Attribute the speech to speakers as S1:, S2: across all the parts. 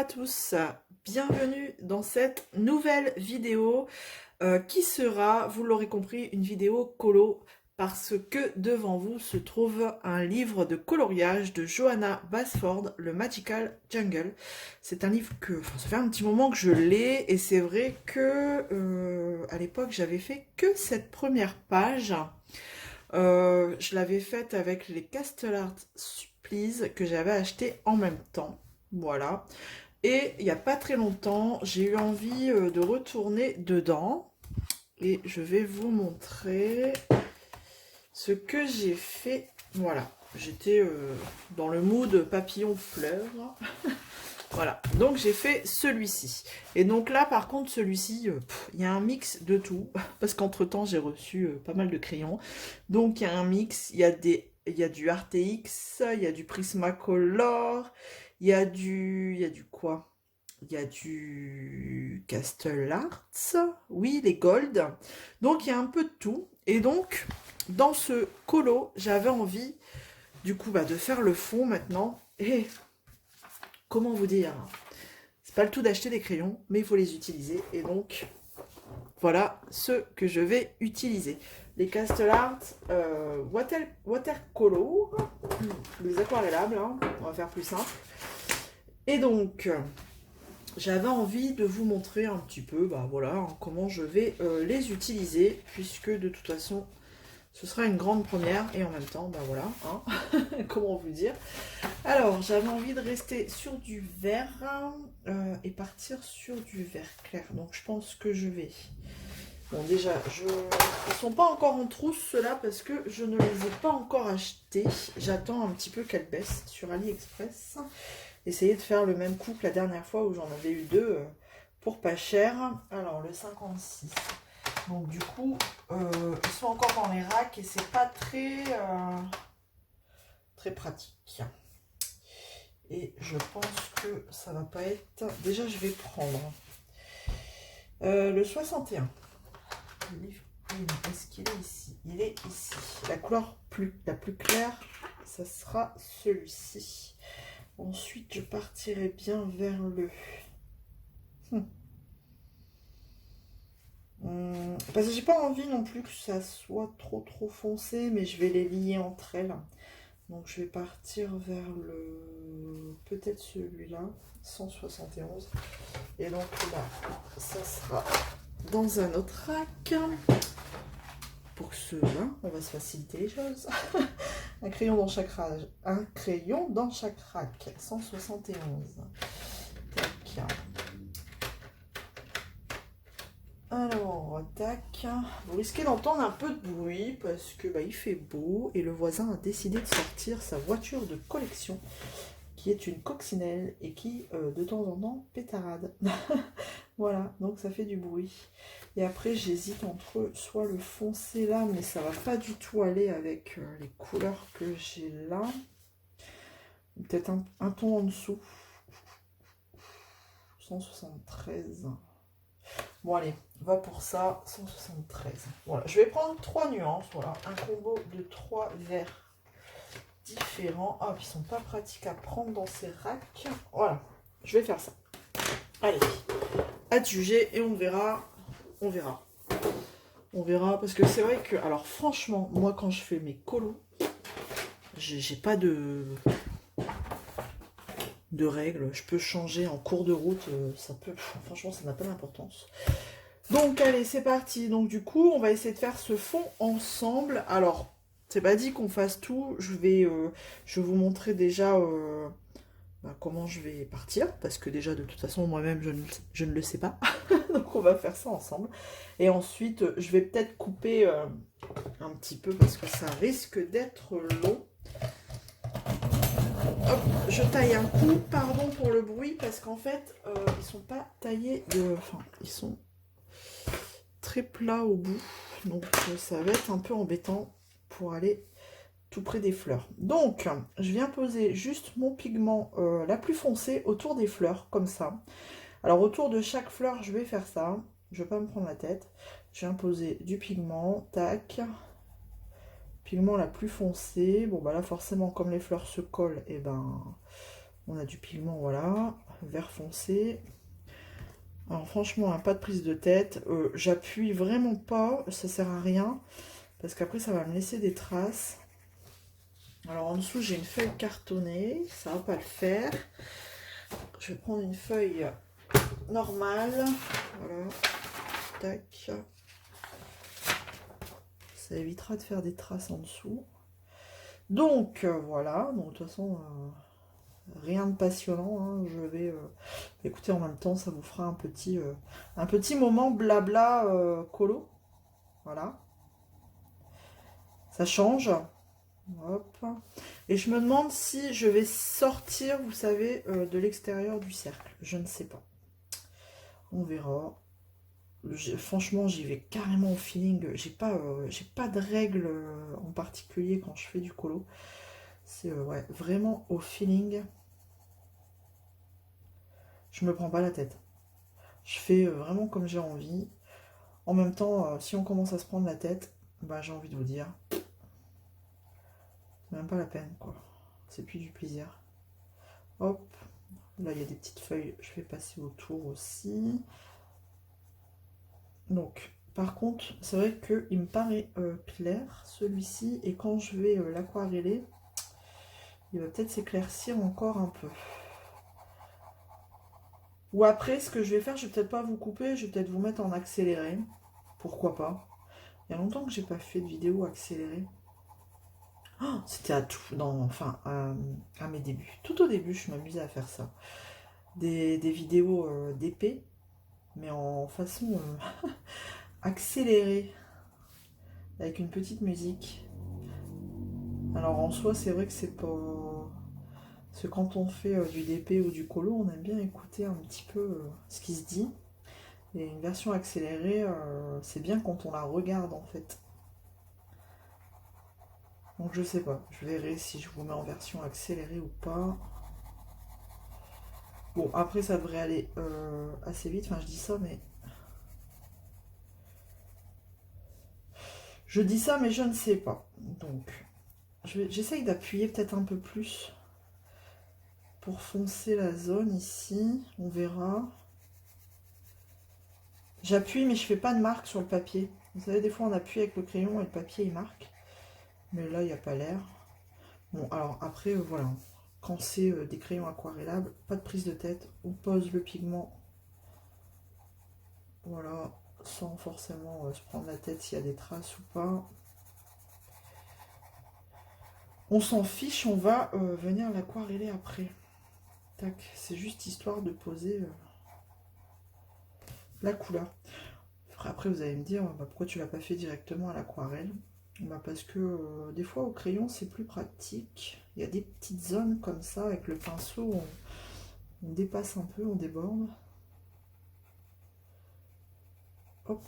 S1: tous, bienvenue dans cette nouvelle vidéo qui sera, vous l'aurez compris, une vidéo colo parce que devant vous se trouve un livre de coloriage de Johanna Basford, le Magical Jungle. C'est un livre que, ça fait un petit moment que je l'ai et c'est vrai que à l'époque j'avais fait que cette première page. Je l'avais faite avec les Castle Art Supplies que j'avais acheté en même temps. Voilà. Et il n'y a pas très longtemps, j'ai eu envie de retourner dedans. Et je vais vous montrer ce que j'ai fait. Voilà. J'étais dans le mood papillon fleur. Voilà. Donc j'ai fait celui-ci. Et donc là, par contre, celui-ci, il y a un mix de tout. Parce qu'entre-temps, j'ai reçu pas mal de crayons. Donc il y a un mix. Il y a du RTX, il y a du Prismacolor. Il y a du quoi? Il y a du Castle Arts, oui, les Gold. Donc il y a un peu de tout. Et donc, dans ce colo, j'avais envie, du coup, de faire le fond maintenant. Et comment vous dire? C'est pas le tout d'acheter des crayons, mais il faut les utiliser. Et donc, voilà ce que je vais utiliser. Les Castle Art Watercolor, les aquarellables, hein, on va faire plus simple. Et donc, j'avais envie de vous montrer un petit peu voilà, comment je vais les utiliser, puisque de toute façon, ce sera une grande première, et en même temps, voilà, hein, comment vous dire. Alors, j'avais envie de rester sur du vert et partir sur du vert clair. Donc, je pense que je vais... Bon, déjà, ils ne sont pas encore en trousse, ceux-là, parce que je ne les ai pas encore achetés. J'attends un petit peu qu'elles baissent sur AliExpress. Essayer de faire le même coup que la dernière fois où j'en avais eu deux pour pas cher. Alors, le 56. Donc, du coup, ils sont encore dans les racks et c'est pas très pratique. Et je pense que ça va pas être... Déjà, je vais prendre le 61. Le livre, est-ce qu'il est ici? Il est ici. La couleur la plus claire, ça sera celui-ci. Ensuite, je partirai bien vers le... Parce que j'ai pas envie non plus que ça soit trop foncé, mais je vais les lier entre elles. Donc je vais partir vers le... peut-être celui-là, 171. Et donc là, ça sera dans un autre rack. Pour ceux-là, on va se faciliter les choses. Un crayon dans chaque rack. Un crayon dans chaque rack. 171. Tac. Alors, tac. Vous risquez d'entendre un peu de bruit parce que il fait beau et le voisin a décidé de sortir sa voiture de collection qui est une coccinelle et qui, de temps en temps, pétarade. Voilà, donc ça fait du bruit. Et après, j'hésite entre soit le foncé là, mais ça va pas du tout aller avec les couleurs que j'ai là. Peut-être un ton en dessous. 173. Bon, allez, va pour ça. 173. Voilà, je vais prendre 3 nuances. Voilà, un combo de 3 verts différents. Ah, qui sont pas pratiques à prendre dans ces racks. Voilà, je vais faire ça. Allez, à te juger et on verra. On verra. On verra, parce que c'est vrai que, alors franchement, moi quand je fais mes colos, j'ai pas de règles. Je peux changer en cours de route, ça peut, franchement ça n'a pas d'importance. Donc allez, c'est parti. Donc du coup, on va essayer de faire ce fond ensemble. Alors, c'est pas dit qu'on fasse tout. Je vais vous montrer déjà comment je vais partir, parce que déjà de toute façon moi-même je ne le sais pas. Donc on va faire ça ensemble. Et ensuite, je vais peut-être couper un petit peu parce que ça risque d'être long. Hop, je taille un coup, pardon pour le bruit, parce qu'en fait, ils sont pas taillés enfin, ils sont très plats au bout. Donc ça va être un peu embêtant pour aller tout près des fleurs. Donc, je viens poser juste mon pigment la plus foncée autour des fleurs, comme ça. Alors, autour de chaque fleur, je vais faire ça. Je vais pas me prendre la tête. Je viens poser du pigment, tac. Pigment la plus foncée. Bon, là, forcément, comme les fleurs se collent, et On a du pigment, voilà, vert foncé. Alors franchement, hein, pas de prise de tête. J'appuie vraiment pas, ça sert à rien. Parce qu'après, ça va me laisser des traces. Alors en dessous, j'ai une feuille cartonnée. Ça va pas le faire. Je vais prendre une feuille normale. Voilà. Tac. Ça évitera de faire des traces en dessous. Donc, voilà. Donc, de toute façon, rien de passionnant. Hein. Je vais écouter en même temps. Ça vous fera un petit moment blabla colo. Voilà. Ça change. Hop. Et je me demande si je vais sortir, vous savez, de l'extérieur du cercle. Je ne sais pas. On verra. Franchement, j'y vais carrément au feeling. J'ai pas de règles en particulier quand je fais du colo. C'est ouais, vraiment au feeling. Je me prends pas la tête. Je fais vraiment comme j'ai envie. En même temps, si on commence à se prendre la tête, bah j'ai envie de vous dire, c'est même pas la peine, quoi. C'est plus du plaisir. Hop. Là, il y a des petites feuilles. Je vais passer autour aussi. Donc, par contre, c'est vrai qu'il me paraît clair, celui-ci. Et quand je vais l'aquareller, il va peut-être s'éclaircir encore un peu. Ou après, ce que je vais faire, je vais peut-être pas vous couper, je vais peut-être vous mettre en accéléré. Pourquoi pas. Il y a longtemps que j'ai pas fait de vidéo accélérée. Oh, c'était à tout, enfin, à mes débuts. Tout au début, je m'amusais à faire ça. Des vidéos d'épée, mais en façon accélérée, avec une petite musique. Alors en soi, c'est vrai que c'est pas... Parce que quand on fait du DP ou du colo, on aime bien écouter un petit peu ce qui se dit. Et une version accélérée, c'est bien quand on la regarde en fait. Donc je sais pas, je verrai si je vous mets en version accélérée ou pas. Bon, après ça devrait aller assez vite, enfin je dis ça, mais... Je dis ça, mais je ne sais pas. Donc, j'essaye d'appuyer peut-être un peu plus pour foncer la zone ici. On verra. J'appuie, mais je fais pas de marque sur le papier. Vous savez, des fois on appuie avec le crayon et le papier il marque. Mais là, il n'y a pas l'air. Bon, alors après, voilà. Quand c'est des crayons aquarellables, pas de prise de tête. On pose le pigment. Voilà. Sans forcément se prendre la tête s'il y a des traces ou pas. On s'en fiche, on va venir l'aquareller après. Tac, c'est juste histoire de poser la couleur. Après, vous allez me dire, bah, pourquoi tu l'as pas fait directement à l'aquarelle? Bah, parce que des fois, au crayon, c'est plus pratique. Il y a des petites zones comme ça, avec le pinceau, on dépasse un peu, on déborde. Hop.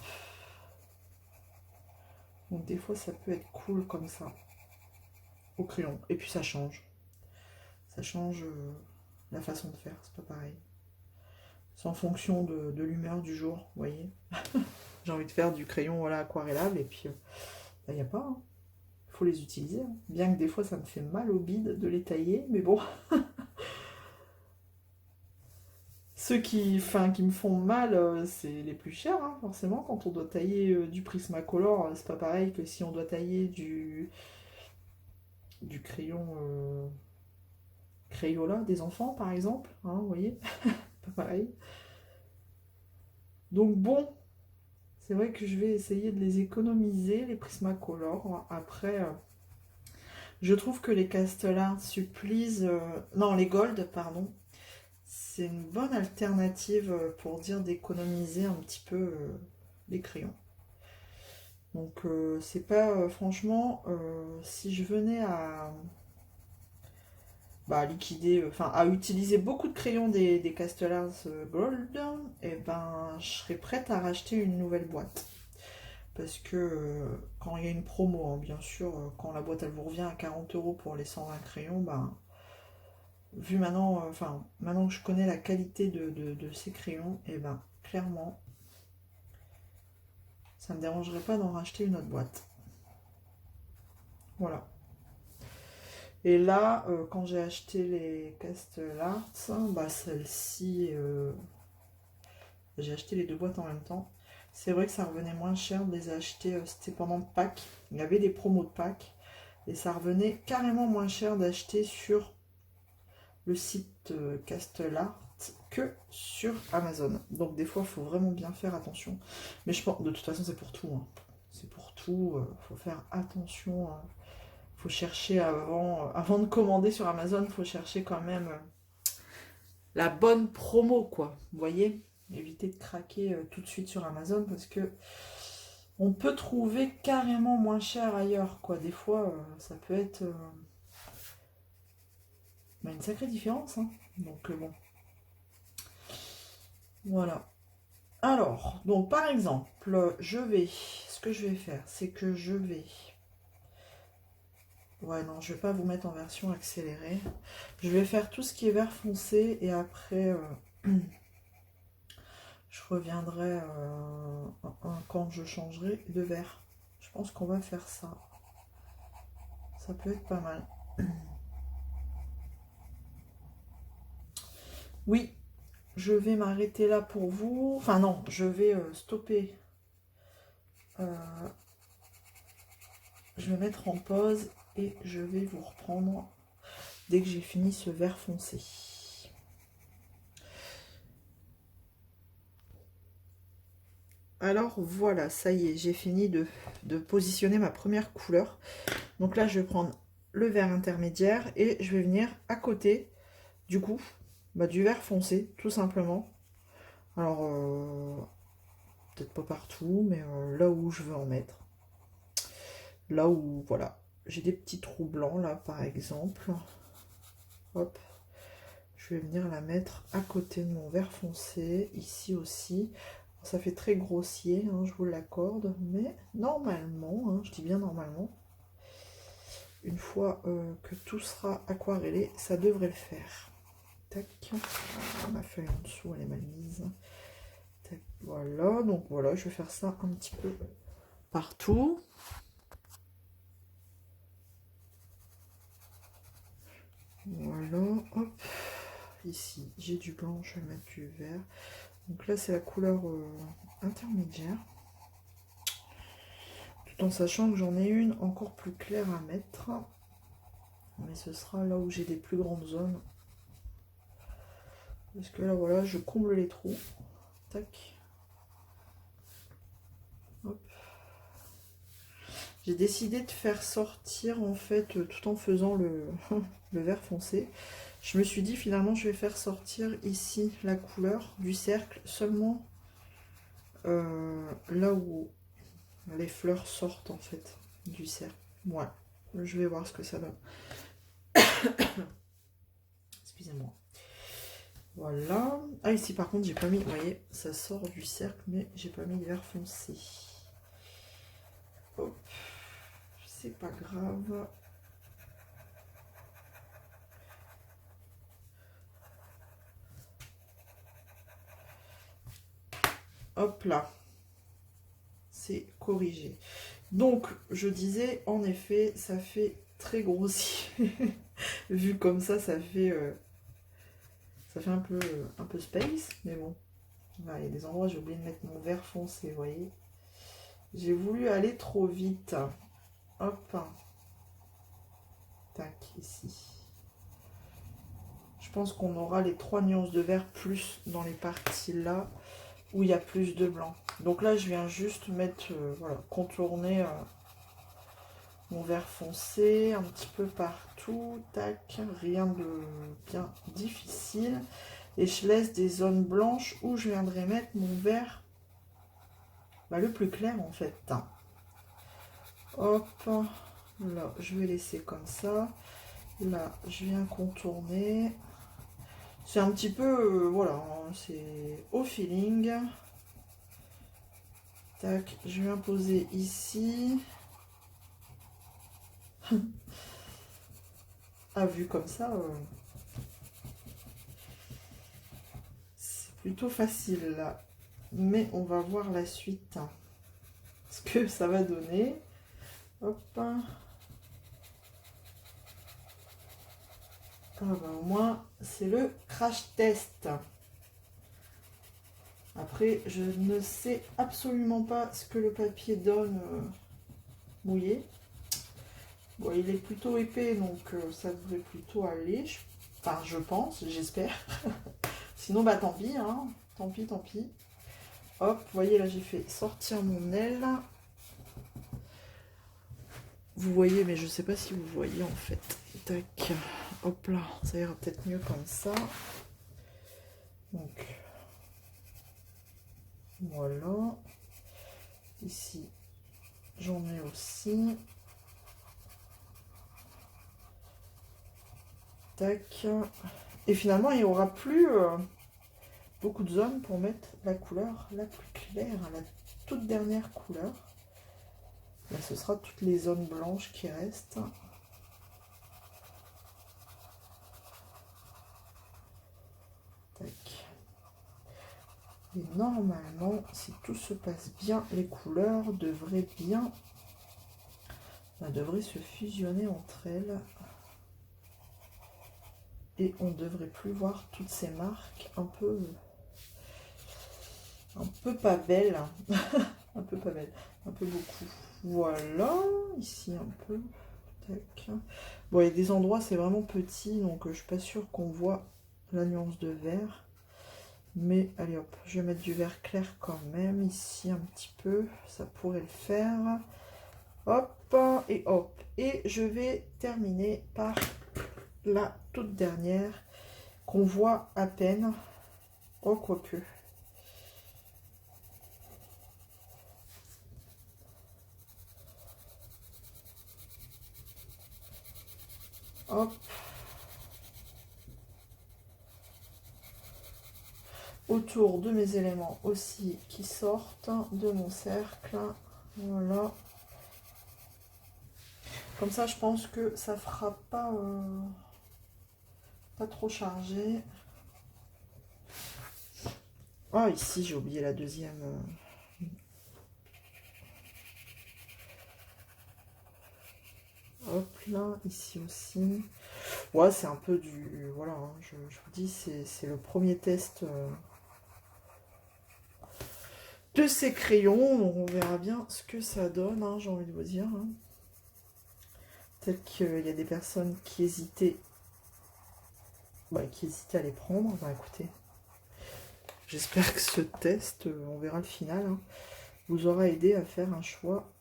S1: Donc des fois, ça peut être cool comme ça, au crayon. Et puis ça change. Ça change la façon de faire, c'est pas pareil. C'est en fonction de l'humeur du jour, vous voyez. J'ai envie de faire du crayon voilà, aquarellable, et puis il n'y a pas. Hein. Faut les utiliser. Hein. Bien que des fois, ça me fait mal au bide de les tailler, mais bon. Ceux qui me font mal, c'est les plus chers, hein, forcément. Quand on doit tailler du Prismacolor, c'est pas pareil que si on doit tailler du crayon Crayola des enfants, par exemple. Hein, vous voyez, pas pareil. Donc bon, c'est vrai que je vais essayer de les économiser, les Prismacolor. Après, je trouve que les Castellar Supplies, non, les Gold, pardon, c'est une bonne alternative pour dire d'économiser un petit peu les crayons. Donc c'est pas franchement si je venais à liquider, enfin à utiliser beaucoup de crayons des Castellars Gold, et ben je serais prête à racheter une nouvelle boîte. Parce que quand il y a une promo, hein, bien sûr, quand la boîte elle vous revient à 40 € pour les 120 crayons, ben vu maintenant, maintenant que je connais la qualité de ces crayons, et ben clairement, ça ne me dérangerait pas d'en racheter une autre boîte. Voilà. Et là, quand j'ai acheté les Castelarts, bah celle-ci, j'ai acheté les deux boîtes en même temps. C'est vrai que ça revenait moins cher de les acheter, c'était pendant Pâques. Il y avait des promos de Pâques. Et ça revenait carrément moins cher d'acheter sur le site Castellart que sur Amazon. Donc des fois, il faut vraiment bien faire attention. Mais je pense, de toute façon, c'est pour tout. Hein. C'est pour tout. Faut faire attention. Faut chercher avant de commander sur Amazon, il faut chercher quand même la bonne promo, quoi. Vous voyez? Éviter de craquer tout de suite sur Amazon parce que on peut trouver carrément moins cher ailleurs, quoi. Des fois, ça peut être une sacrée différence. Hein. Donc bon, voilà. Alors, donc par exemple, ce que je vais faire, c'est que je vais... Ouais, non, je vais pas vous mettre en version accélérée. Je vais faire tout ce qui est vert foncé et après, je reviendrai quand je changerai de vert. Je pense qu'on va faire ça. Ça peut être pas mal. Oui, je vais m'arrêter là pour vous. Enfin non, je vais stopper. Je vais mettre en pause et je vais vous reprendre dès que j'ai fini ce vert foncé. Alors voilà, ça y est, j'ai fini de positionner ma première couleur. Donc là, je vais prendre le vert intermédiaire et je vais venir à côté du coup du vert foncé, tout simplement. Alors, peut-être pas partout, mais là où je veux en mettre. Là où, voilà, j'ai des petits trous blancs, là, par exemple. Hop. Je vais venir la mettre à côté de mon vert foncé, ici aussi. Ça fait très grossier, hein, je vous l'accorde, mais normalement, hein, je dis bien normalement, une fois que tout sera aquarellé, ça devrait le faire. Tac. Ma feuille en dessous, elle est mal mise. Tac. Voilà, donc voilà, je vais faire ça un petit peu partout. Voilà, hop. Ici, j'ai du blanc, je vais mettre du vert. Donc là, c'est la couleur intermédiaire. Tout en sachant que j'en ai une encore plus claire à mettre. Mais ce sera là où j'ai des plus grandes zones. Parce que là, voilà, je comble les trous. Tac. Hop. J'ai décidé de faire sortir, en fait, tout en faisant le vert foncé. Je me suis dit, finalement, je vais faire sortir ici la couleur du cercle seulement là où les fleurs sortent, en fait, du cercle. Voilà. Je vais voir ce que ça donne. Excusez-moi. Voilà. Ah, ici, par contre, j'ai pas mis... Vous voyez, ça sort du cercle, mais j'ai pas mis de vert foncé. Hop. C'est pas grave. Hop là. C'est corrigé. Donc, je disais, en effet, ça fait très grossier. Vu comme ça fait un peu space, mais bon. Voilà, il y a des endroits, j'ai oublié de mettre mon vert foncé, vous voyez. J'ai voulu aller trop vite. Hop. Tac, ici. Je pense qu'on aura les 3 nuances de vert plus dans les parties là où il y a plus de blanc. Donc là, je viens juste mettre, voilà, contourner mon vert foncé un petit peu partout. Tac, rien de bien difficile. Et je laisse des zones blanches où je viendrai mettre mon vert le plus clair en fait. Hop, là, je vais laisser comme ça. Là, je viens contourner. C'est un petit peu, voilà, hein, c'est au feeling. Tac, je viens poser ici. Ah, vu comme ça, c'est plutôt facile là. Mais on va voir la suite. Ce que ça va donner. Hop. Ah bah, au moins, c'est le crash test. Après, je ne sais absolument pas ce que le papier donne mouillé. Bon, il est plutôt épais, donc ça devrait plutôt aller. Enfin, je pense, j'espère. Sinon, bah tant pis, hein. Tant pis, tant pis. Hop, vous voyez, là, j'ai fait sortir mon aile. Vous voyez, mais je ne sais pas si vous voyez, en fait. Tac. Hop là, ça ira peut-être mieux comme ça. Donc, voilà. Ici, j'en ai aussi. Tac. Et finalement, il n'y aura plus beaucoup de zones pour mettre la couleur la plus claire, la toute dernière couleur. Là, ce sera toutes les zones blanches qui restent. Tac. Et normalement, si tout se passe bien, les couleurs devraient se fusionner entre elles. Et on ne devrait plus voir toutes ces marques un peu pas belles. Un peu pas belles, un peu beaucoup. Voilà, ici un peu. Tac. Bon, il y a des endroits, c'est vraiment petit, donc je suis pas sûre qu'on voit la nuance de vert. Mais allez hop, je vais mettre du vert clair quand même, ici un petit peu, ça pourrait le faire. Hop, et hop. Et je vais terminer par la toute dernière, qu'on voit à peine. Oh, quoique. Hop. Autour de mes éléments aussi qui sortent de mon cercle. Voilà. Comme ça, je pense que ça fera pas trop chargé. Ah, ici, j'ai oublié la deuxième. Hop là, ici aussi. Ouais, c'est un peu du... Voilà, hein, je vous dis, c'est le premier test de ces crayons. Donc on verra bien ce que ça donne, hein, j'ai envie de vous dire. Hein. Peut-être qu'il y a des personnes qui hésitaient. À les prendre. Bah écoutez, j'espère que ce test, on verra le final, hein, vous aura aidé à faire un choix.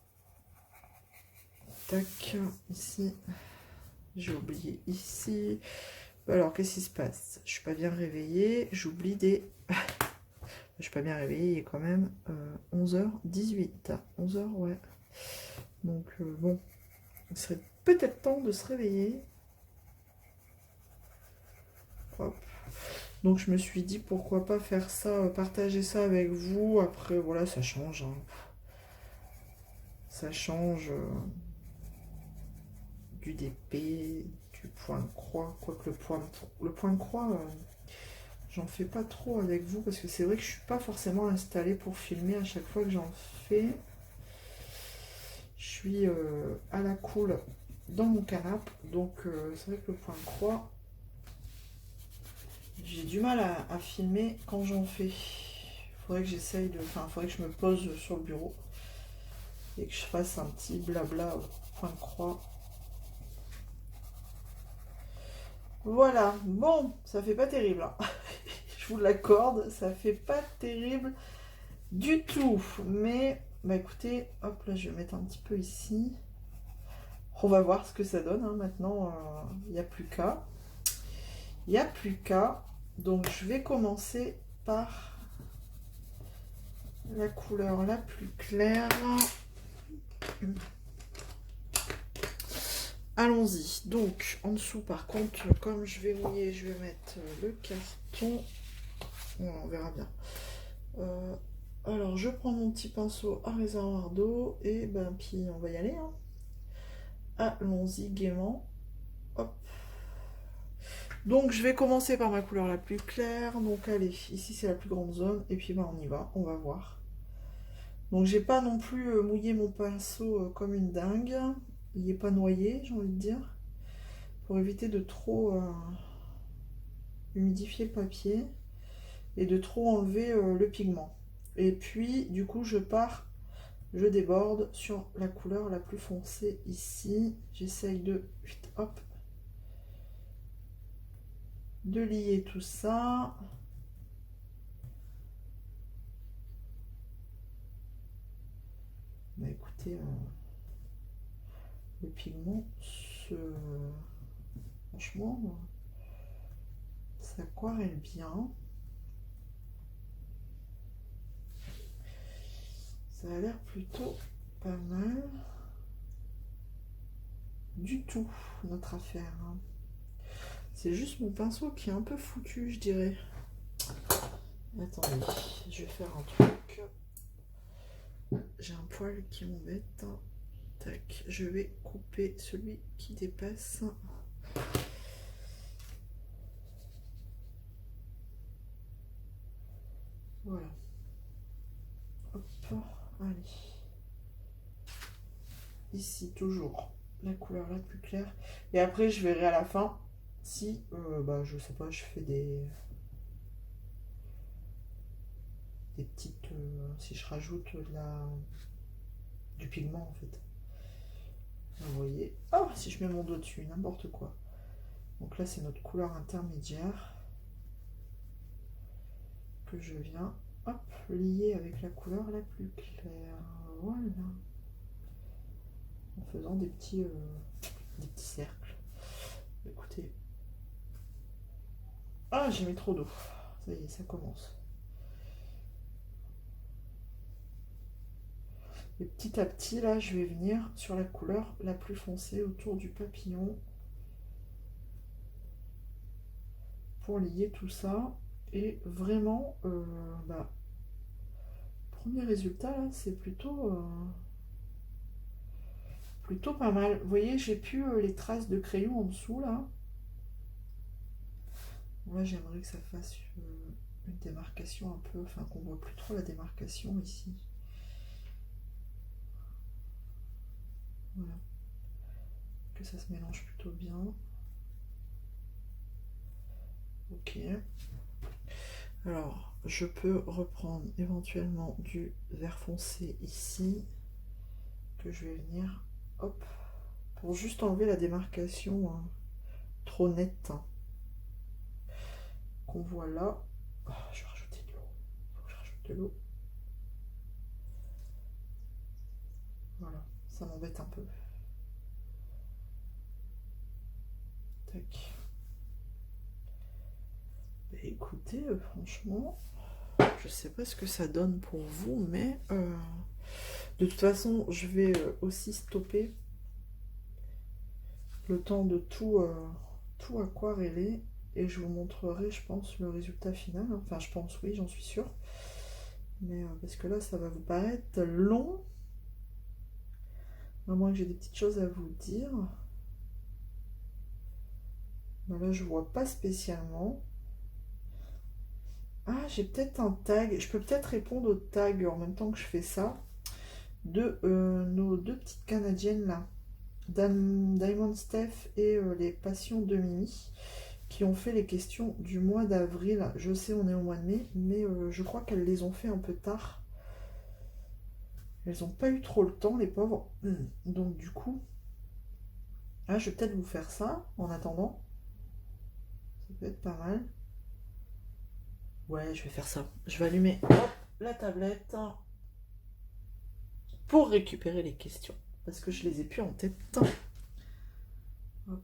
S1: Tac, ici. J'ai oublié ici. Alors, qu'est-ce qui se passe? Je suis pas bien réveillée. J'oublie des... je suis pas bien réveillée. Il est quand même 11h18. 11h, ouais. Donc, bon. Il serait peut-être temps de se réveiller. Hop. Donc, je me suis dit, pourquoi pas faire ça, partager ça avec vous. Après, voilà, ça change. Hein. Ça change du DP, du point croix. Quoique le point croix... j'en fais pas trop avec vous parce que c'est vrai que je suis pas forcément installée pour filmer à chaque fois que j'en fais. Je suis à la cool dans mon canapé, donc c'est vrai que le point croix, j'ai du mal à filmer quand j'en fais. Faudrait que j'essaye de... Enfin, faudrait que je me pose sur le bureau et que je fasse un petit blabla au point croix. Voilà, bon, ça fait pas terrible. Hein. Je vous l'accorde, ça fait pas terrible du tout. Mais, bah écoutez, hop là, je vais mettre un petit peu ici. On va voir ce que ça donne. Hein. Maintenant, il n'y a plus qu'à. Il n'y a plus qu'à. Donc, je vais commencer par la couleur la plus claire. Allons-y. Donc, en dessous, par contre, comme je vais mouiller, je vais mettre le carton. Bon, on verra bien. Alors, je prends mon petit pinceau à réservoir d'eau et ben, puis on va y aller. Hein. Allons-y gaiement. Hop. Donc, je vais commencer par ma couleur la plus claire. Donc, allez, ici, c'est la plus grande zone. Et puis, ben, on y va. On va voir. Donc, j'ai pas non plus mouillé mon pinceau comme une dingue. Il n'est pas noyé, j'ai envie de dire. Pour éviter de trop humidifier le papier et de trop enlever le pigment. Et puis du coup je déborde sur la couleur la plus foncée ici. J'essaye de, hop, de lier tout ça. Bah écoutez, le pigment, franchement, ça aquarelle bien. Ça a l'air plutôt pas mal. Du tout, notre affaire. Hein. C'est juste mon pinceau qui est un peu foutu, je dirais. Attendez, je vais faire un truc. J'ai un poil qui m'embête. Tac, je vais couper celui qui dépasse. Voilà. Hop, allez. Ici, toujours la couleur la plus claire. Et après, je verrai à la fin si, je sais pas, je fais des petites... si je rajoute du pigment, en fait. Vous voyez. Oh, si je mets mon doigt dessus, n'importe quoi. Donc là, c'est notre couleur intermédiaire que je viens, hop, lier avec la couleur la plus claire. Voilà. En faisant des petits cercles. Écoutez. Ah, j'ai mis trop d'eau. Ça y est, ça commence. Et petit à petit, là, je vais venir sur la couleur la plus foncée autour du papillon pour lier tout ça. Et vraiment, premier résultat, là, c'est plutôt pas mal. Vous voyez, j'ai plus les traces de crayon en dessous, là. Là, j'aimerais que ça fasse une démarcation un peu, enfin, qu'on voit plus trop la démarcation ici. Voilà. Que ça se mélange plutôt bien. Ok. Alors, je peux reprendre éventuellement du vert foncé ici, que je vais venir, hop, pour juste enlever la démarcation trop nette qu'on voit là. Oh, je vais rajouter de l'eau. Faut que je rajoute de l'eau. Voilà, ça m'embête un peu. Tac. Bah, écoutez, franchement, je sais pas ce que ça donne pour vous, mais de toute façon, je vais aussi stopper le temps de tout aquareller et je vous montrerai, je pense, le résultat final. Enfin, je pense, oui, j'en suis sûre. Mais parce que là, ça va vous paraître long. À moins que j'ai des petites choses à vous dire. Ben là, je vois pas spécialement. Ah, j'ai peut-être un tag. Je peux peut-être répondre au tag en même temps que je fais ça. De nos deux petites Canadiennes là. Diamond Steph et les Passions de Mimi. Qui ont fait les questions du mois d'avril. Je sais, on est au mois de mai. Mais je crois qu'elles les ont fait un peu tard. Elles n'ont pas eu trop le temps, les pauvres. Donc du coup... Ah, je vais peut-être vous faire ça en attendant. Ça peut être pas mal. Ouais, je vais faire ça. Je vais allumer la tablette pour récupérer les questions. Parce que je les ai plus en tête. Hop.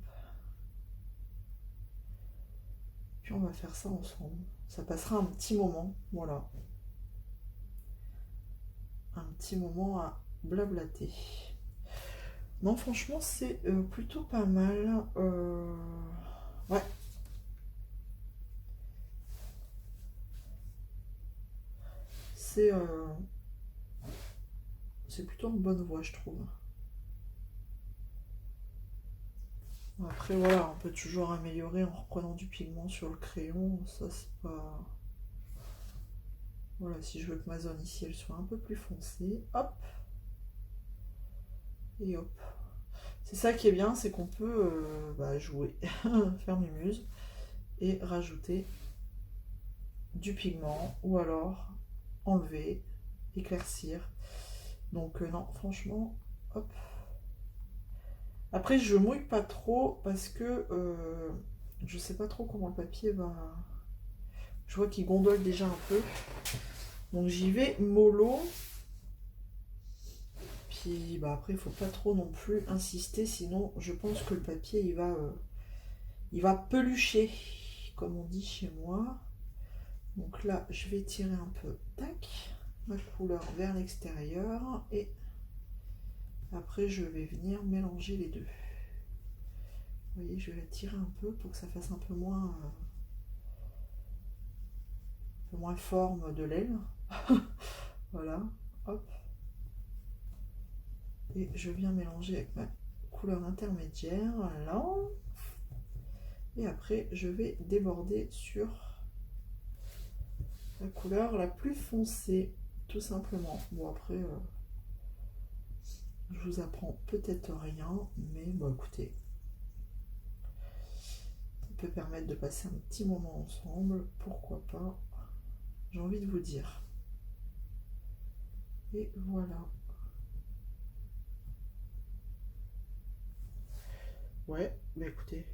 S1: Puis on va faire ça ensemble. Ça passera un petit moment. Voilà. Un petit moment à blablater. Non, franchement, c'est plutôt pas mal. Ouais. C'est plutôt une bonne voie, je trouve. Après, voilà, on peut toujours améliorer en reprenant du pigment sur le crayon. Ça, c'est pas... Voilà, si je veux que ma zone ici, elle soit un peu plus foncée. Hop. Et hop. C'est ça qui est bien, c'est qu'on peut jouer, faire mumuse. et rajouter du pigment ou alors enlever, éclaircir. Donc non, franchement, hop. Après, je mouille pas trop parce que je sais pas trop comment le papier va... Je vois qu'il gondole déjà un peu. Donc j'y vais mollo. Puis bah, après, il faut pas trop non plus insister, sinon je pense que le papier il va pelucher, comme on dit chez moi. Donc là, je vais tirer un peu, tac, ma couleur vers l'extérieur et après je vais venir mélanger les deux. Vous voyez, je vais la tirer un peu pour que ça fasse un peu moins forme de l'aile. Voilà, hop. Et je viens mélanger avec ma couleur intermédiaire, là. Et après, je vais déborder sur la couleur la plus foncée, tout simplement. Bon, après, je vous apprends peut-être rien, mais bon, écoutez, ça peut permettre de passer un petit moment ensemble, pourquoi pas, j'ai envie de vous dire. Et voilà. Ouais, bah écoutez.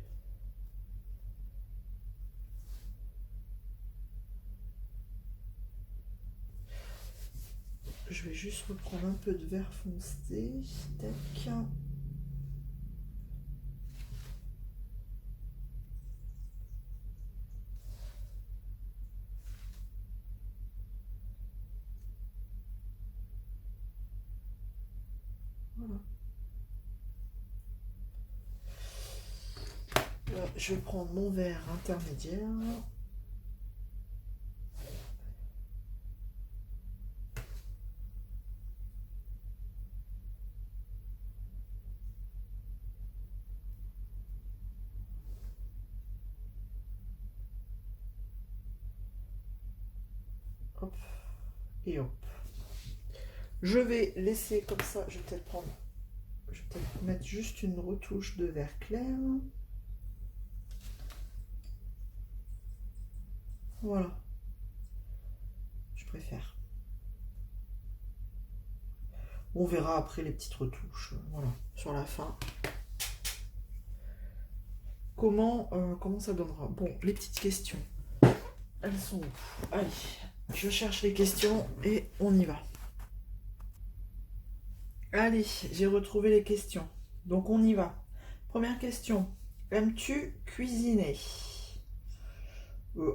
S1: Je vais juste reprendre un peu de vert foncé. Tac. Voilà. Là, je vais prendre mon vert intermédiaire. Hop. Et hop. Je vais laisser comme ça. Je vais peut-être mettre juste une retouche de vert clair. Voilà. Je préfère. On verra après les petites retouches. Voilà. Sur la fin. Comment ça donnera. Bon, les petites questions. Elles sont où? Allez. Je cherche les questions et on y va. Allez, j'ai retrouvé les questions. Donc on y va. Première question. Aimes-tu cuisiner?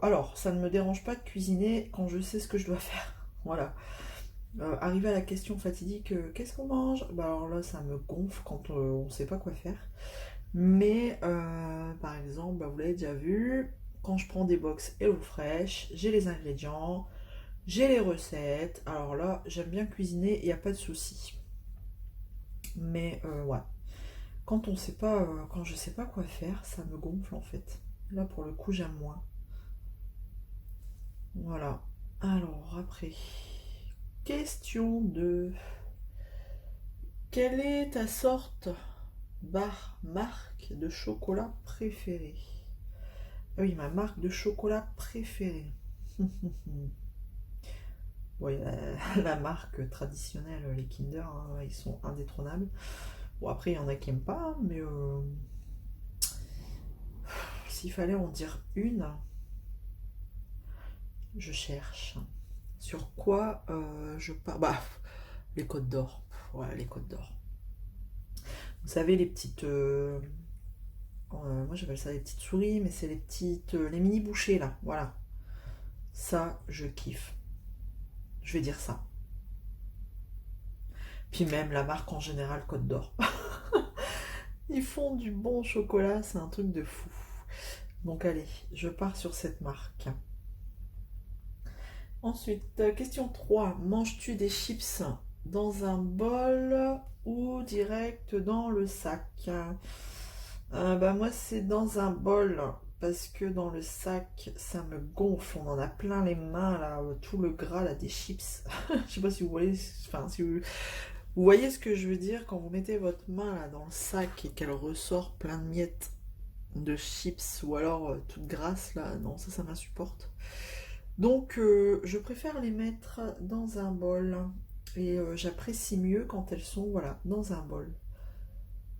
S1: Alors, ça ne me dérange pas de cuisiner quand je sais ce que je dois faire. Voilà. Arriver à la question fatidique, qu'est-ce qu'on mange? Bah alors là, ça me gonfle quand on ne sait pas quoi faire. Mais, par exemple, bah, vous l'avez déjà vu, quand je prends des box HelloFresh, j'ai les ingrédients, j'ai les recettes. Alors là, j'aime bien cuisiner, il n'y a pas de souci. Mais ouais, quand on sait pas, quand je sais pas quoi faire, ça me gonfle en fait. Là pour le coup j'aime moins. Voilà. Alors après, question 2. Quelle est ta sorte marque de chocolat préférée? Ah oui, ma marque de chocolat préférée. Oui, la marque traditionnelle, les Kinder, hein, ils sont indétrônables. Bon, après, il y en a qui n'aiment pas, mais s'il fallait en dire une, je cherche. Sur quoi je pars? Bah, les Côtes d'Or. Voilà, les Côtes d'Or. Vous savez, les petites... moi, j'appelle ça les petites souris, mais c'est les petites... les mini bouchées, là. Voilà. Ça, je kiffe. Je vais dire ça. Puis même la marque en général, Côte d'Or. Ils font du bon chocolat, c'est un truc de fou. Donc allez, je pars sur cette marque. Ensuite, question 3. Manges-tu des chips dans un bol ou direct dans le sac? Bah moi, c'est dans un bol. Parce que dans le sac, ça me gonfle. On en a plein les mains, là. Tout le gras, là, des chips. Je sais pas si vous voyez... Enfin, si vous voyez ce que je veux dire quand vous mettez votre main, là, dans le sac et qu'elle ressort plein de miettes. de chips ou alors toute grasse là, non ça m'insupporte. Donc je préfère les mettre dans un bol et j'apprécie mieux quand elles sont voilà dans un bol.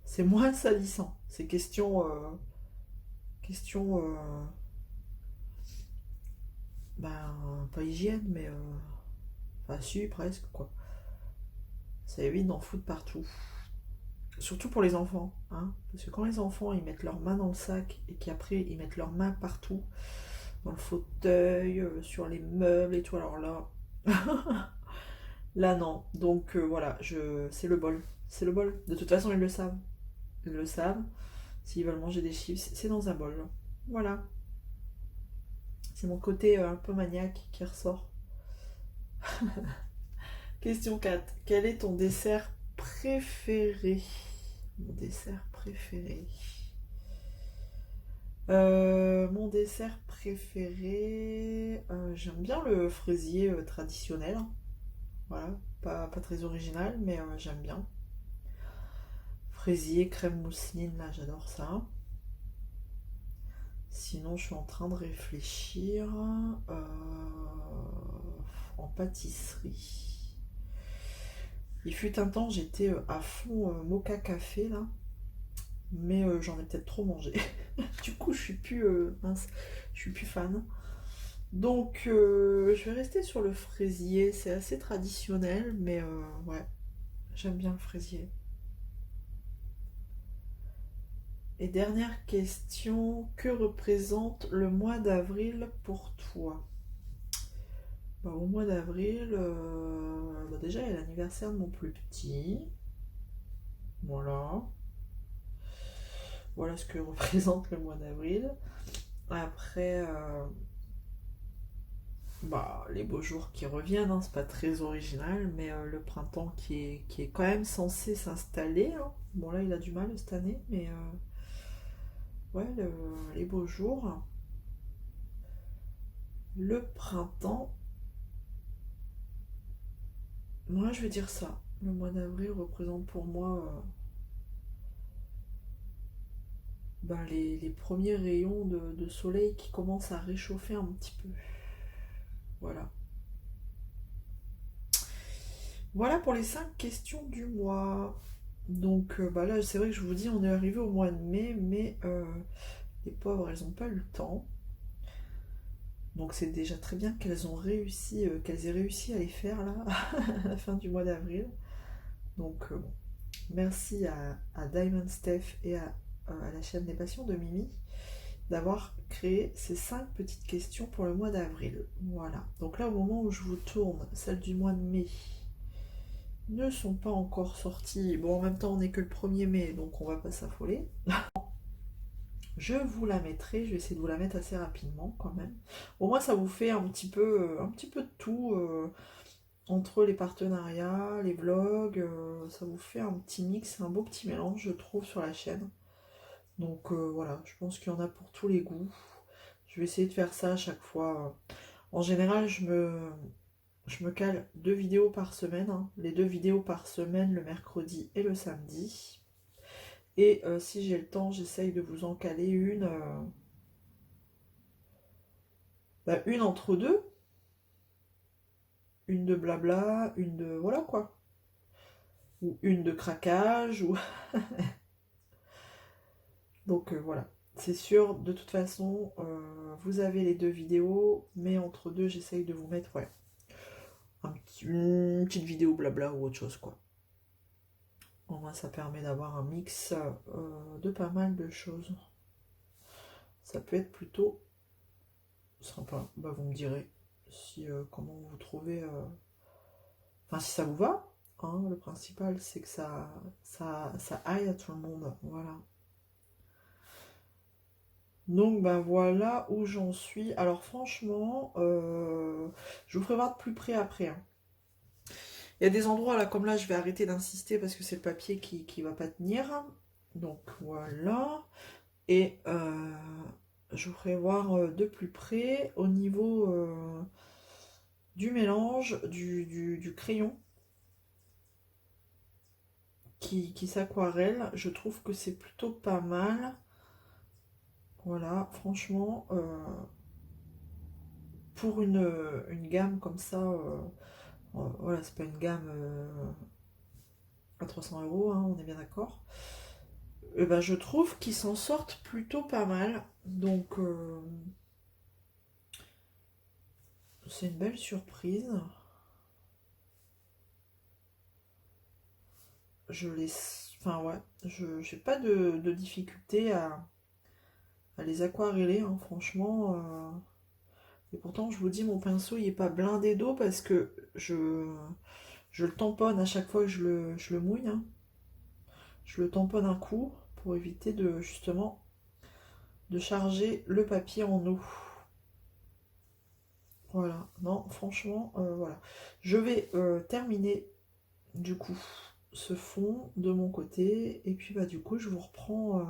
S1: C'est moins salissant. C'est question ben pas hygiène mais enfin si presque quoi. Ça évite d'en foutre partout. Surtout pour les enfants, hein, parce que quand les enfants ils mettent leurs mains dans le sac et qu'après ils mettent leurs mains partout, dans le fauteuil, sur les meubles et tout, alors là, là non. Donc voilà, c'est le bol, c'est le bol. De toute façon ils le savent, ils le savent. S'ils veulent manger des chips, c'est dans un bol. Voilà, c'est mon côté un peu maniaque qui ressort. Question 4. Quel est ton dessert préféré? Mon dessert préféré. Mon dessert préféré, j'aime bien le fraisier traditionnel. Voilà, pas très original, mais j'aime bien. Fraisier, crème mousseline, là j'adore ça. Sinon, je suis en train de réfléchir en pâtisserie. Il fut un temps, j'étais à fond mocha café là, mais j'en ai peut-être trop mangé. Du coup, je suis plus mince, je suis plus fan. Donc, je vais rester sur le fraisier. C'est assez traditionnel, mais ouais, j'aime bien le fraisier. Et dernière question, que représente le mois d'avril pour toi? Bah, au mois d'avril, bah, déjà, il y a l'anniversaire de mon plus petit. Voilà. Voilà ce que représente le mois d'avril. Après, bah, les beaux jours qui reviennent, hein, c'est pas très original, mais le printemps qui est quand même censé s'installer, hein. Bon là il a du mal cette année, mais ouais, les beaux jours, le printemps, moi je vais dire ça. Le mois d'avril représente pour moi ben, les premiers rayons de soleil qui commencent à réchauffer un petit peu. Voilà. Voilà pour les 5 questions du mois. Donc bah là c'est vrai que je vous dis on est arrivé au mois de mai, mais les pauvres elles n'ont pas eu le temps. Donc c'est déjà très bien qu'elles aient réussi à les faire là à la fin du mois d'avril. Donc bon, merci à Diamond Steph et à la chaîne des passions de Mimi d'avoir créé ces 5 petites questions pour le mois d'avril. Voilà. Donc là au moment où je vous tourne, celles du mois de mai ne sont pas encore sorties. Bon en même temps on n'est que le 1er mai donc on va pas s'affoler. Je vous la mettrai, je vais essayer de vous la mettre assez rapidement quand même. Au moins ça vous fait un petit peu de tout entre les partenariats, les vlogs, ça vous fait un petit mix, un beau petit mélange je trouve sur la chaîne. Donc voilà, je pense qu'il y en a pour tous les goûts. Je vais essayer de faire ça à chaque fois. En général je me cale 2 vidéos par semaine, hein. Les 2 vidéos par semaine le mercredi et le samedi. Et si j'ai le temps, j'essaye de vous en caler une entre deux. Une de blabla, une de voilà quoi. Ou une de craquage. Donc voilà. C'est sûr, de toute façon, vous avez les 2 vidéos, mais entre deux, j'essaye de vous mettre ouais, une petite vidéo blabla ou autre chose quoi. Au moins ça permet d'avoir un mix de pas mal de choses. Ça peut être plutôt sympa. Bah vous me direz si comment vous trouvez. Enfin si ça vous va. Hein, le principal c'est que ça aille à tout le monde. Voilà. Donc ben voilà où j'en suis. Alors franchement, je vous ferai voir de plus près après, hein. Il y a des endroits là, comme là, je vais arrêter d'insister parce que c'est le papier qui va pas tenir. Donc voilà. Et je vous ferai voir de plus près au niveau du mélange du crayon qui s'aquarelle. Je trouve que c'est plutôt pas mal. Voilà, franchement, pour une gamme comme ça, voilà, c'est pas une gamme à 300 €, hein, on est bien d'accord. Et ben, je trouve qu'ils s'en sortent plutôt pas mal. Donc, c'est une belle surprise. Je les... Enfin, ouais, je j'ai pas de difficulté à les aquareller, hein, franchement. Et pourtant, je vous dis, mon pinceau, il est pas blindé d'eau parce que je le tamponne à chaque fois que je le mouille, hein. Je le tamponne un coup pour éviter de, justement, de charger le papier en eau. Voilà, non, franchement, voilà. Je vais terminer, du coup, ce fond de mon côté. Et puis, bah, du coup, je vous reprends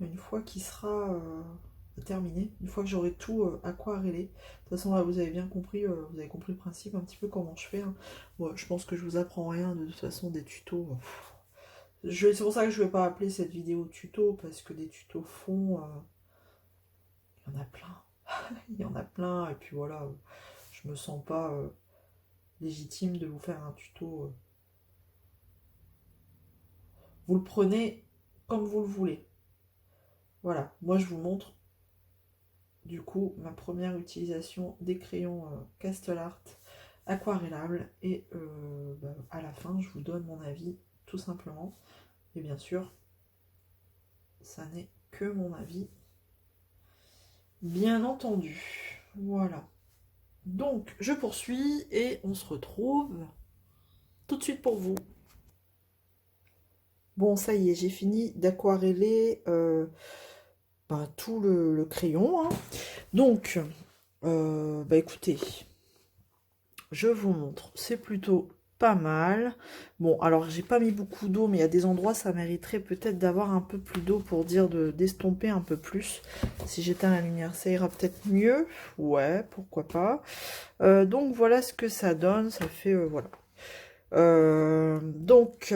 S1: une fois qu'il sera terminé, une fois que j'aurai tout aquarellé. De toute façon, là, vous avez bien compris, vous avez compris le principe, un petit peu comment je fais, hein. Bon, je pense que je vous apprends rien, de toute façon, des tutos. C'est pour ça que je ne vais pas appeler cette vidéo tuto, parce que des tutos font, il y en a plein. Il y en a plein, et puis voilà, je me sens pas légitime de vous faire un tuto. Vous le prenez comme vous le voulez. Voilà, moi je vous montre du coup ma première utilisation des crayons Castleart aquarellables, et bah, à la fin je vous donne mon avis tout simplement. Et bien sûr, ça n'est que mon avis, bien entendu. Voilà. Donc, je poursuis et on se retrouve tout de suite pour vous. Bon, ça y est, j'ai fini d'aquareller tout le crayon, hein. Donc, bah écoutez, je vous montre. C'est plutôt pas mal. Bon, alors, j'ai pas mis beaucoup d'eau, mais il y a des endroits, ça mériterait peut-être d'avoir un peu plus d'eau pour dire d'estomper un peu plus. Si j'éteins la lumière, ça ira peut-être mieux. Ouais, pourquoi pas. Donc voilà ce que ça donne, ça fait voilà. Donc,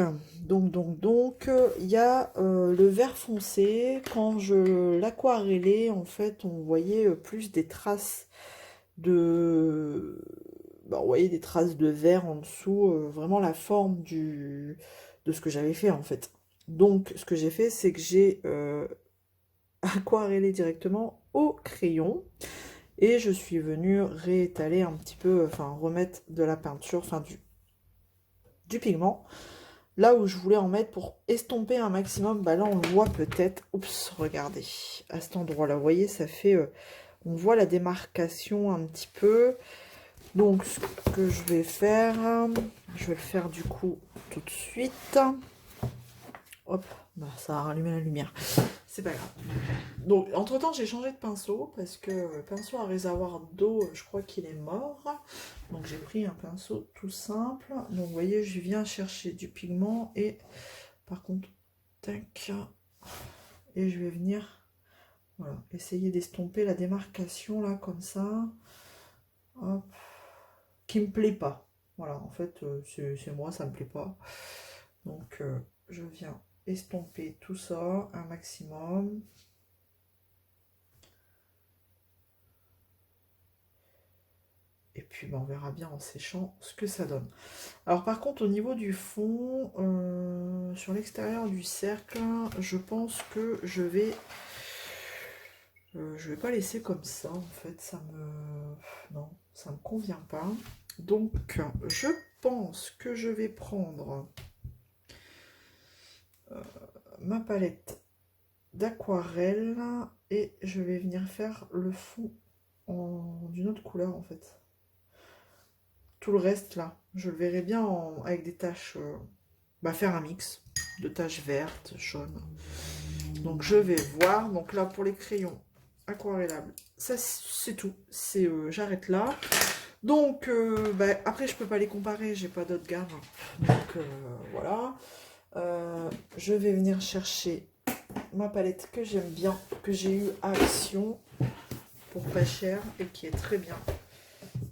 S1: il y a le vert foncé. Quand je l'aquarellais, en fait, on voyait plus des traces de, on voyait des traces de vert en dessous, vraiment la forme de ce que j'avais fait en fait. Donc, ce que j'ai fait, c'est que j'ai aquarellé directement au crayon. Et je suis venue réétaler un petit peu, enfin remettre de la peinture, enfin du pigment, là où je voulais en mettre pour estomper un maximum. Bah là on le voit peut-être, oups, regardez, à cet endroit-là, vous voyez, ça fait, on voit la démarcation un petit peu. Donc ce que je vais faire, je vais le faire du coup tout de suite. Hop, bah, ça a rallumé la lumière. C'est pas grave. Donc, entre temps, j'ai changé de pinceau parce que le pinceau à réservoir d'eau, je crois qu'il est mort. Donc, j'ai pris un pinceau tout simple. Donc, vous voyez, je viens chercher du pigment et par contre, tac, et je vais venir, voilà, essayer d'estomper la démarcation là, comme ça. Hop, qui me plaît pas. Voilà, en fait, c'est moi, ça me plaît pas. Donc, je viens estomper tout ça un maximum. Et puis on verra bien en séchant ce que ça donne. Alors par contre au niveau du fond, sur l'extérieur du cercle, je pense que je vais pas laisser comme ça en fait. Non, ça me convient pas. Donc je pense que je vais prendre ma palette d'aquarelle et je vais venir faire le fond d'une autre couleur en fait. Tout le reste là, je le verrai bien avec des taches, faire un mix de taches vertes, jaunes. Donc je vais voir. Donc là pour les crayons aquarellables, ça c'est tout. C'est j'arrête là. Donc après je peux pas les comparer, j'ai pas d'autres gammes. Donc voilà. Je vais venir chercher ma palette que j'aime bien, que j'ai eu à Action pour pas cher et qui est très bien.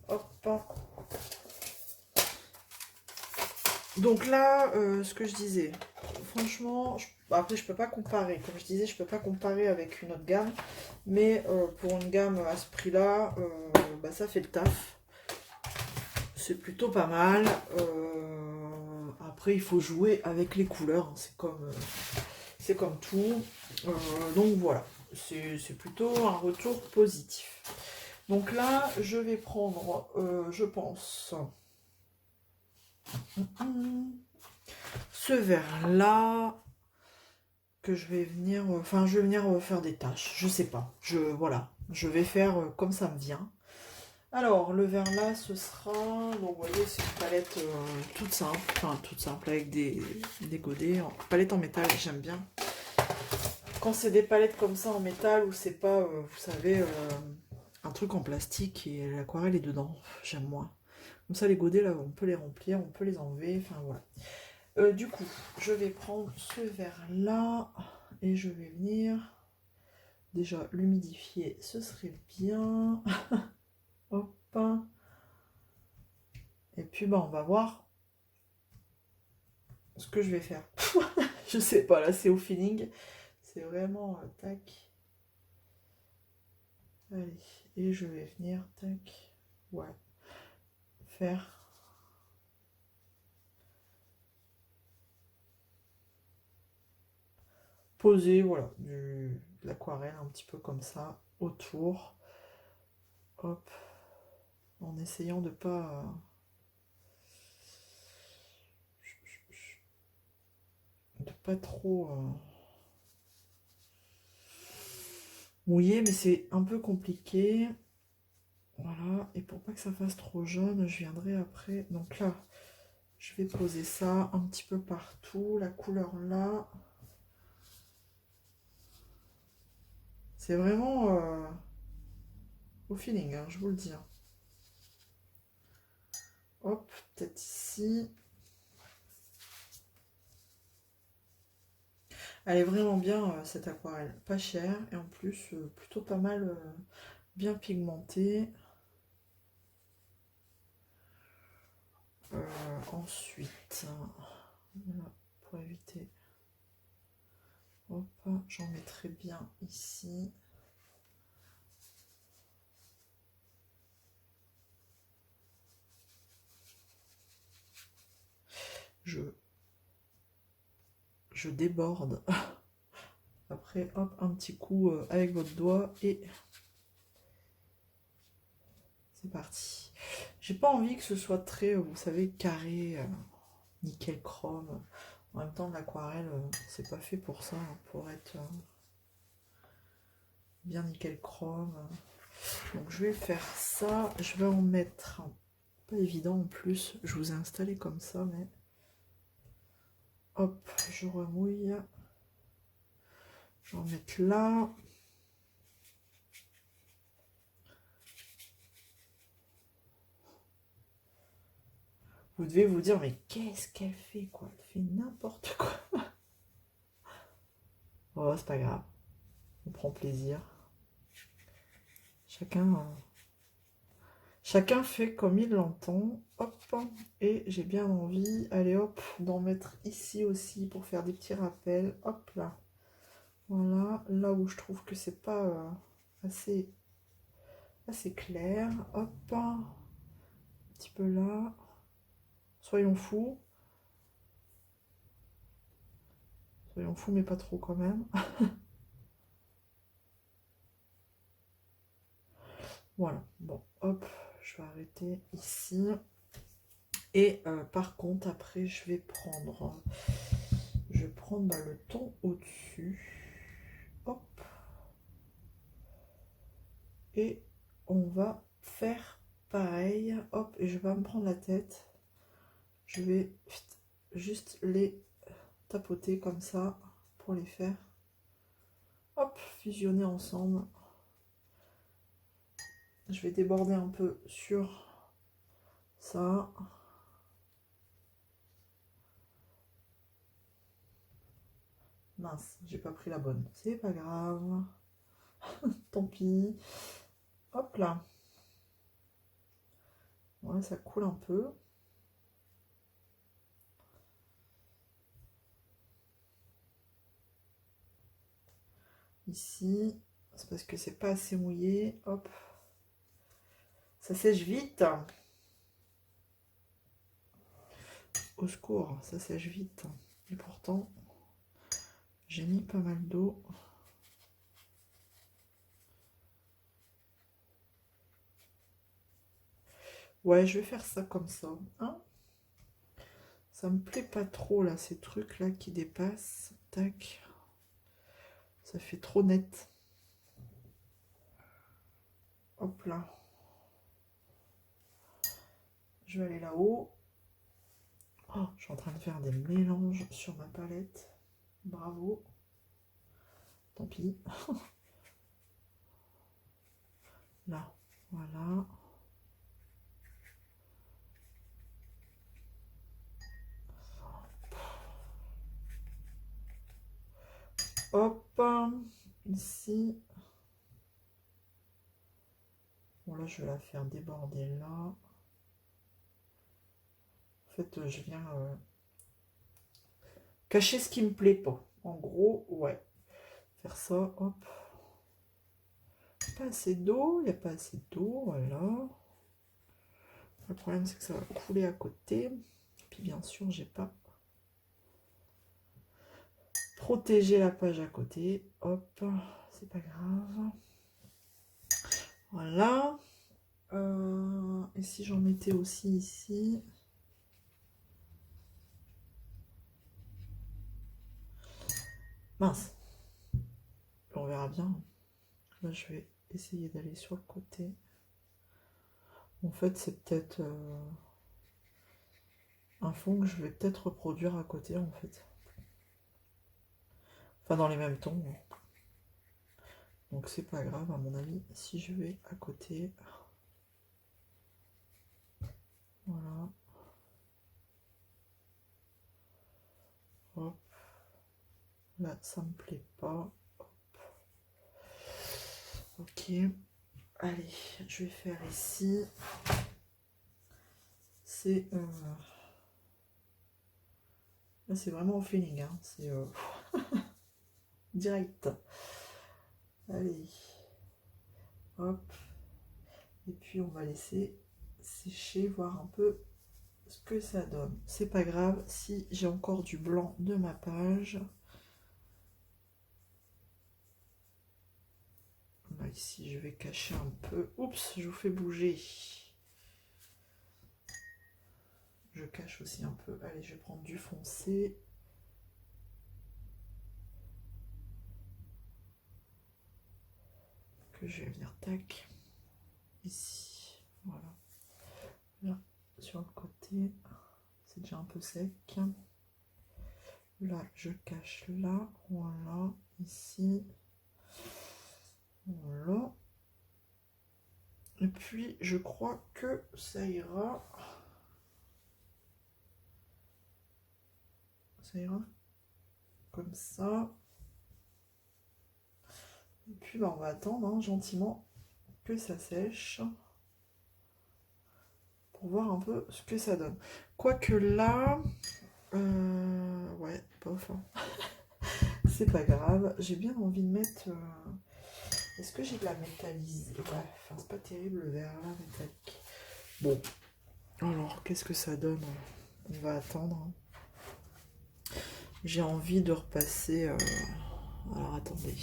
S1: Hop. Donc là, ce que je disais, franchement, après je peux pas comparer, comme je disais, je peux pas comparer avec une autre gamme, mais pour une gamme à ce prix-là, bah, ça fait le taf. C'est plutôt pas mal. Après, il faut jouer avec les couleurs, hein. C'est comme tout. Donc voilà, c'est plutôt un retour positif. Donc là, je vais prendre, je pense, ce verre-là que je vais venir, enfin, je vais venir faire des tâches. Je sais pas. Voilà, je vais faire comme ça me vient. Alors, le verre là, ce sera, donc vous voyez, c'est une palette toute simple, enfin toute simple avec des godets, palette en métal, j'aime bien. Quand c'est des palettes comme ça en métal ou c'est pas, vous savez, un truc en plastique et l'aquarelle est dedans, j'aime moins. Comme ça, les godets là, on peut les remplir, on peut les enlever, enfin voilà. Du coup, je vais prendre ce verre là et je vais venir déjà l'humidifier, ce serait bien. Hop. Et puis bah on va voir ce que je vais faire. Je sais pas, là c'est au feeling. C'est vraiment tac. Allez, et je vais venir tac. Ouais. Faire. Poser, voilà, de l'aquarelle un petit peu comme ça, autour. Hop. En essayant de pas. De pas trop. Mouiller, mais c'est un peu compliqué. Voilà, et pour pas que ça fasse trop jaune, je viendrai après. Donc là, je vais poser ça un petit peu partout, la couleur là. C'est vraiment au feeling, hein, je vous le dis. Hein. Hop, peut-être ici. Elle est vraiment bien, cette aquarelle. Pas chère, et en plus, plutôt pas mal bien pigmentée. Ensuite, voilà, pour éviter. Hop, j'en mettrai bien ici. Je déborde. Après, hop, un petit coup avec votre doigt et c'est parti. J'ai pas envie que ce soit très, vous savez, carré, nickel chrome. En même temps, l'aquarelle, c'est pas fait pour ça, hein, pour être bien nickel chrome. Donc je vais faire ça. Je vais en mettre, pas évident en plus. Je vous ai installé comme ça, mais hop, je remouille. Je vais en mettre là. Vous devez vous dire, mais qu'est-ce qu'elle fait, quoi? Elle fait n'importe quoi. Oh, c'est pas grave. On prend plaisir. Chacun fait comme il l'entend. Hop. Et j'ai bien envie, allez hop, d'en mettre ici aussi pour faire des petits rappels. Hop là. Voilà. Là où je trouve que c'est pas assez clair. Hop. Un petit peu là. Soyons fous. Soyons fous, mais pas trop quand même. Voilà. Bon, hop. Je vais arrêter ici. Et par contre, après, je vais prendre bah, le ton au-dessus. Hop. Et on va faire pareil. Hop, et je vais me prendre la tête. Je vais juste les tapoter comme ça pour les faire. Hop, fusionner ensemble. Je vais déborder un peu sur ça. Mince, j'ai pas pris la bonne. C'est pas grave. Tant pis. Hop là. Ouais, ça coule un peu. ici. C'est parce que c'est pas assez mouillé. Hop. Ça sèche vite. Au secours, ça sèche vite. Et pourtant, j'ai mis pas mal d'eau. Ouais, je vais faire ça comme ça. Hein, ça me plaît pas trop, là, ces trucs-là qui dépassent. Tac. Ça fait trop net. Hop là. Je vais aller là-haut. Oh, je suis en train de faire des mélanges sur ma palette. Bravo. Tant pis. Là, voilà. Hop. Ici. Bon, là, je vais la faire déborder là. En fait, je viens cacher ce qui me plaît pas. En gros, ouais. Faire ça, hop. Pas assez d'eau, il n'y a pas assez d'eau, voilà. Le problème, c'est que ça va couler à côté. Puis bien sûr, j'ai pas protégé la page à côté. Hop, c'est pas grave. Voilà. Et si j'en mettais aussi ici. Mince. On verra bien. Là, je vais essayer d'aller sur le côté. En fait, c'est peut-être un fond que je vais peut-être reproduire à côté, en fait. Enfin, dans les mêmes tons. Donc, c'est pas grave, à mon avis, si je vais à côté. Voilà. Hop. Là, ça me plaît pas. Hop. Ok. Allez, je vais faire ici. C'est... Là, c'est vraiment au feeling. Hein. C'est direct. Allez. Hop. Et puis, on va laisser sécher, voir un peu ce que ça donne. C'est pas grave si j'ai encore du blanc de ma page. Là, ici, je vais cacher un peu. Oups, je vous fais bouger. Je cache aussi un peu. Allez, je vais prendre du foncé. Que je vais venir tac. Ici. Voilà. Là, sur le côté. C'est déjà un peu sec. Là, je cache là. Voilà. Ici. Voilà. Et puis, je crois que ça ira. Ça ira comme ça. Et puis, bah, on va attendre hein, gentiment que ça sèche. Pour voir un peu ce que ça donne. Quoique là... ouais, pas enfin. C'est pas grave. J'ai bien envie de mettre... Est-ce que j'ai de la métallisée? Ouais, enfin, c'est pas terrible le verre là, métallique. Bon. Alors, qu'est-ce que ça donne? On va attendre. J'ai envie de repasser... Alors, attendez.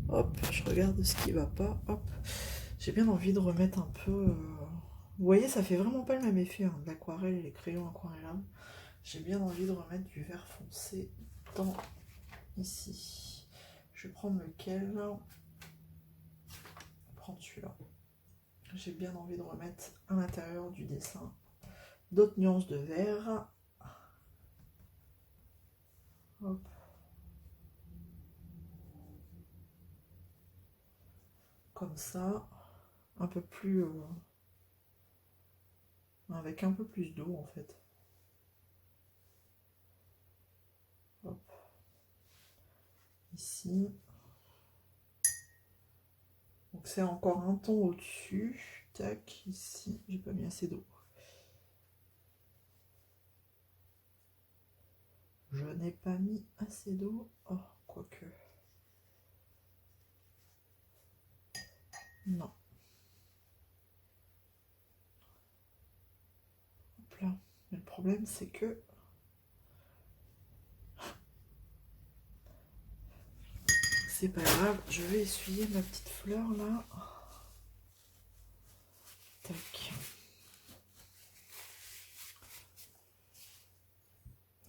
S1: Hop, je regarde ce qui va pas. Hop. J'ai bien envie de remettre un peu... Vous voyez, ça fait vraiment pas le même effet, hein, de l'aquarelle et les crayons aquarellables. J'ai bien envie de remettre du vert foncé dans ici. Je vais prendre lequel? Je vais prendre celui-là. J'ai bien envie de remettre à l'intérieur du dessin d'autres nuances de vert. Hop. Comme ça. Un peu plus... avec un peu plus d'eau en fait. Hop. Ici. Donc c'est encore un ton au-dessus. Tac, ici. J'ai pas mis assez d'eau. Je n'ai pas mis assez d'eau. Oh, quoique. Non. Hop là. Mais le problème, c'est que... C'est pas grave. Je vais essuyer ma petite fleur, là. Tac.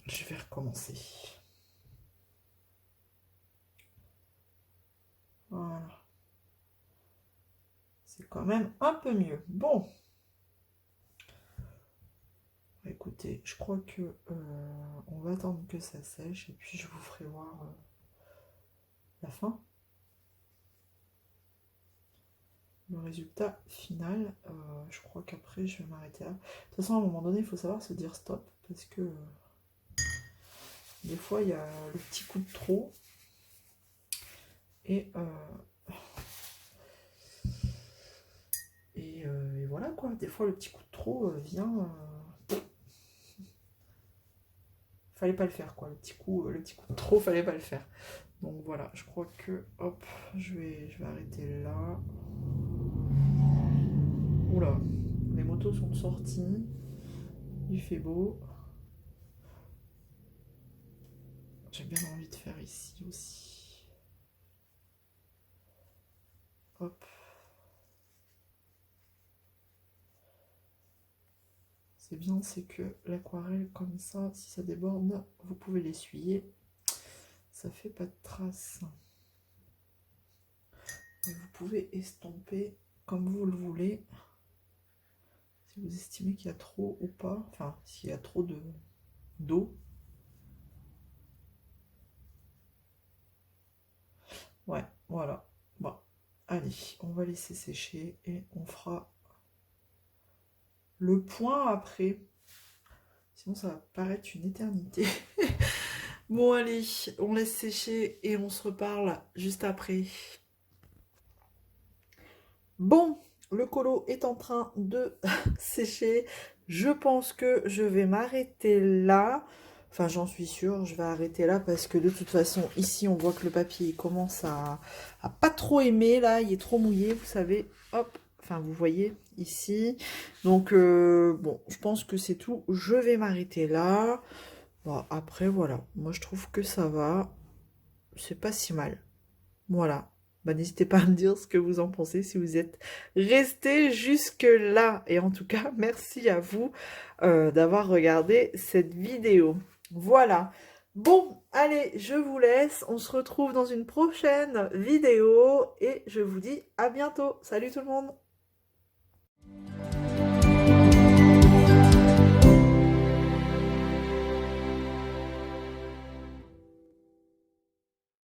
S1: Je vais recommencer. Voilà. C'est quand même un peu mieux. Bon. Écoutez, je crois que on va attendre que ça sèche et puis je vous ferai voir la fin. Le résultat final. Je crois qu'après je vais m'arrêter là. De toute façon, à un moment donné, il faut savoir se dire stop parce que des fois il y a le petit coup de trop. Et voilà quoi, des fois le petit coup de trop vient. Fallait pas le faire quoi, le petit coup de trop, fallait pas le faire. Donc voilà, je crois que hop, je vais arrêter là. Oula, les motos sont sorties. Il fait beau. J'ai bien envie de faire ici aussi. Hop. C'est bien, c'est que l'aquarelle comme ça, si ça déborde, vous pouvez l'essuyer. Ça fait pas de traces. Et vous pouvez estomper comme vous le voulez. Si vous estimez qu'il y a trop ou pas, enfin s'il y a trop d'eau. Ouais, voilà. Bon, allez, on va laisser sécher et on fera le point après. Sinon ça va paraître une éternité. Bon allez, on laisse sécher et on se reparle juste après. Bon, le colo est en train de sécher. Je pense que je vais m'arrêter là. Enfin, j'en suis sûre, je vais arrêter là parce que de toute façon, ici, on voit que le papier il commence à pas trop aimer. Là, il est trop mouillé, vous savez. Hop, enfin, vous voyez ici. Donc, bon, je pense que c'est tout. Je vais m'arrêter là. Bon, après, voilà. Moi, je trouve que ça va. C'est pas si mal. Voilà. Bah, n'hésitez pas à me dire ce que vous en pensez si vous êtes resté jusque-là. Et en tout cas, merci à vous d'avoir regardé cette vidéo. Voilà. Bon, allez, je vous laisse. On se retrouve dans une prochaine vidéo et je vous dis à bientôt. Salut tout le monde!